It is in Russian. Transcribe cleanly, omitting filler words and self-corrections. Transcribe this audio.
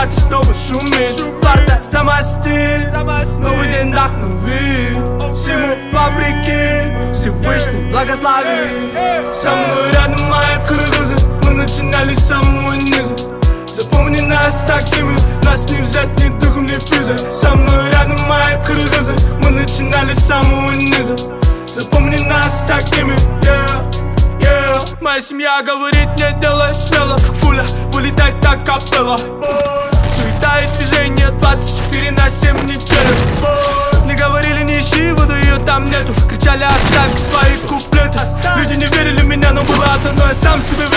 ребята снова шумит. Фарта самостит, новый день нахнул вид. Всему вопреки, Всевышний благословит. Со мной рядом мои кыргызы, мы начинали с самого низа. Запомни нас такими, нас не взять ни духом, ни физой. Со мной рядом мои кыргызы, мы начинали с самого низа. Запомни нас такими, Моя семья говорит, не делай смело. Пуля вылетает так капелла. Суета и движение 24/7 неделю. Не говорили, не ищи воду, ее там нету. Кричали, оставь свои куплеты. Люди не верили в меня, но было одно, я сам себе верил.